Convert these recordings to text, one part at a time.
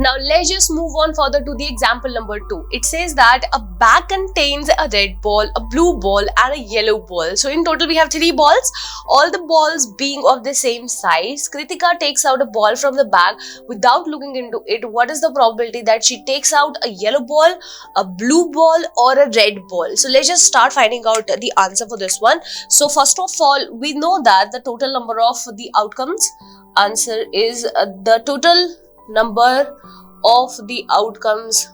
Now let's just move on further to the example number 2. It says that a bag contains a red ball, a blue ball and a yellow ball. So in total we have 3 balls, all the balls being of the same size. Kritika takes out a ball from the bag without looking into it. What is the probability that she takes out a yellow ball, a blue ball or a red ball? So let's just start finding out the answer for this one. So first of all, we know that the total number of the outcomes, answer is the total number of the outcomes,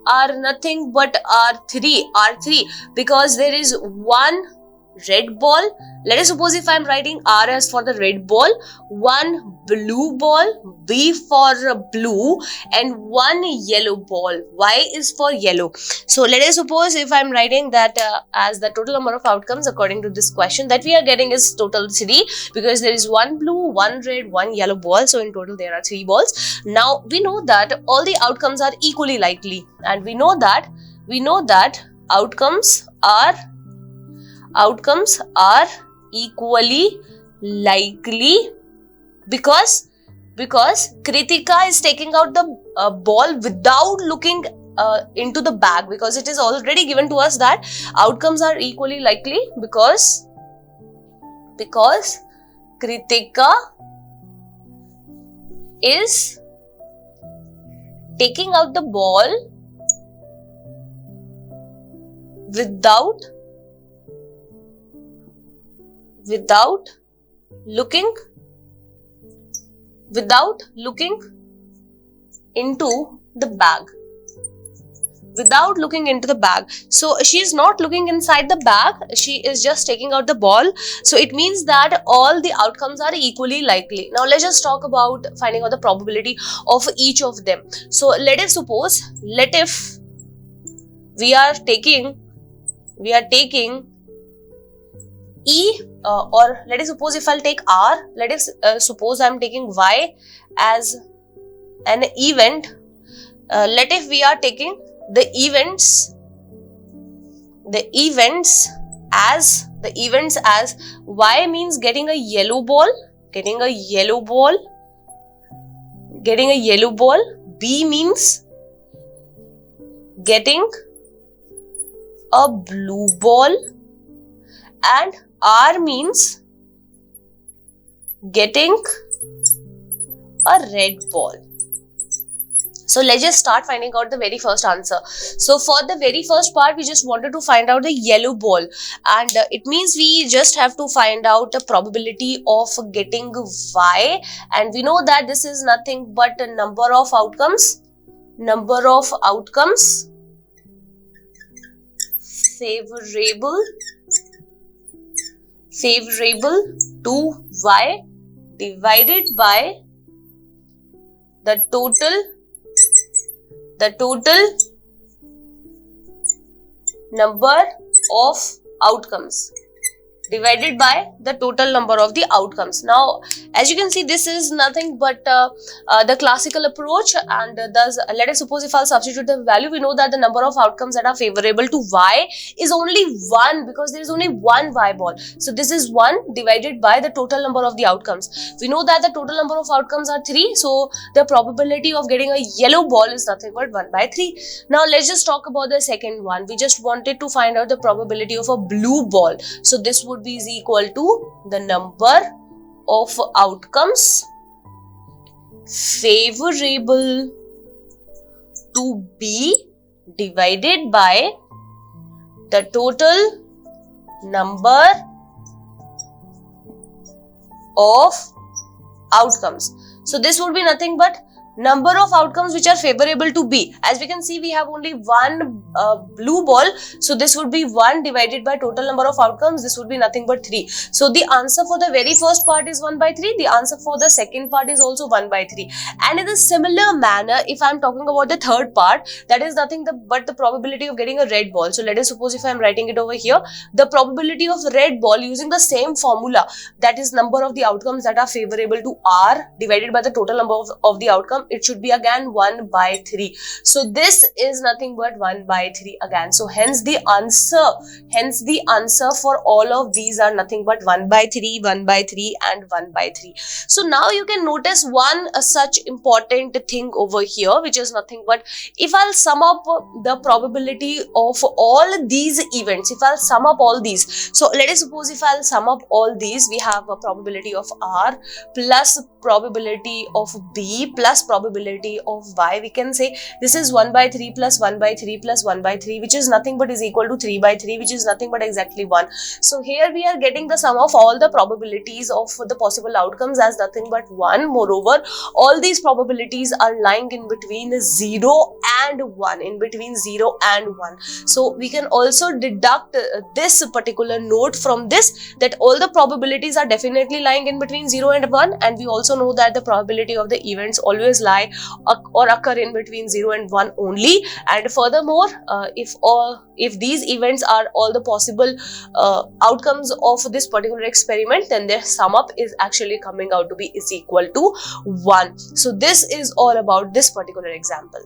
are nothing but R3, because there is one red ball. Let us suppose if I am writing R as for the red ball, one blue ball, B for blue, and one yellow ball, Y is for yellow. So let us suppose if I am writing that as the total number of outcomes according to this question, that we are getting is total 3, because there is one blue, one red, one yellow ball. So in total there are 3 balls. Now we know that all the outcomes are equally likely, and we know that outcomes are equally likely because Kritika is taking out the ball without looking into the bag, because it is already given to us that outcomes are equally likely because Kritika is taking out the ball without looking into the bag. So she is not looking inside the bag, she is just taking out the ball. So it means that all the outcomes are equally likely. Now let's just talk about finding out the probability of each of them. So let if we are taking E, or let us suppose if I'll take R, let us suppose I'm taking Y as an event. Let if we are taking the events as Y means getting a yellow ball, B means getting a blue ball, and R means getting a red ball. So let's just start finding out the very first answer. So for the very first part, we just wanted to find out the yellow ball, and it means we just have to find out the probability of getting Y, and we know that this is nothing but a number of outcomes favorable to Y divided by the total number of outcomes divided by the total number of the outcomes. Now as you can see, this is nothing but the classical approach, and thus let us suppose if I'll substitute the value, we know that the number of outcomes that are favorable to Y is only 1, because there is only one Y ball. So this is 1 divided by the total number of the outcomes. We know that the total number of outcomes are 3, so the probability of getting a yellow ball is nothing but 1 by 3. Now let's just talk about the second one. We just wanted to find out the probability of a blue ball. So this would be is equal to the number of outcomes favorable to B divided by the total number of outcomes. So this would be nothing but number of outcomes which are favorable to B. As we can see, we have only one blue ball, so this would be 1 divided by total number of outcomes. This would be nothing but 3. So the answer for the very first part is 1 by 3. The answer for the second part is also 1 by 3. And in a similar manner, if I am talking about the third part, that is nothing but the probability of getting a red ball. So let us suppose if I am writing it over here, the probability of red ball using the same formula, that is number of the outcomes that are favorable to R divided by the total number of the outcome, outcome, it should be again 1 by 3. So this is nothing but 1 by 3 again. So hence the answer for all of these are nothing but 1 by 3, 1 by 3 and 1 by 3. So now you can notice one such important thing over here, which is nothing but if I'll sum up the probability of all these events, if I'll sum up all these, so let us suppose if I'll sum up all these, we have a probability of R plus probability of B plus probability of Y. We can say this is 1 by 3 plus 1 by 3 plus 1 by 3, which is nothing but is equal to 3 by 3, which is nothing but exactly 1. So here we are getting the sum of all the probabilities of the possible outcomes as nothing but 1. Moreover, all these probabilities are lying in between 0 and 1, in between 0 and 1. So we can also deduct this particular note from this, that all the probabilities are definitely lying in between 0 and 1, and we also know that the probability of the events always lie or occur in between 0 and 1 only. And furthermore, if these events are all the possible outcomes of this particular experiment, then their sum up is actually coming out to be is equal to 1. So this is all about this particular example.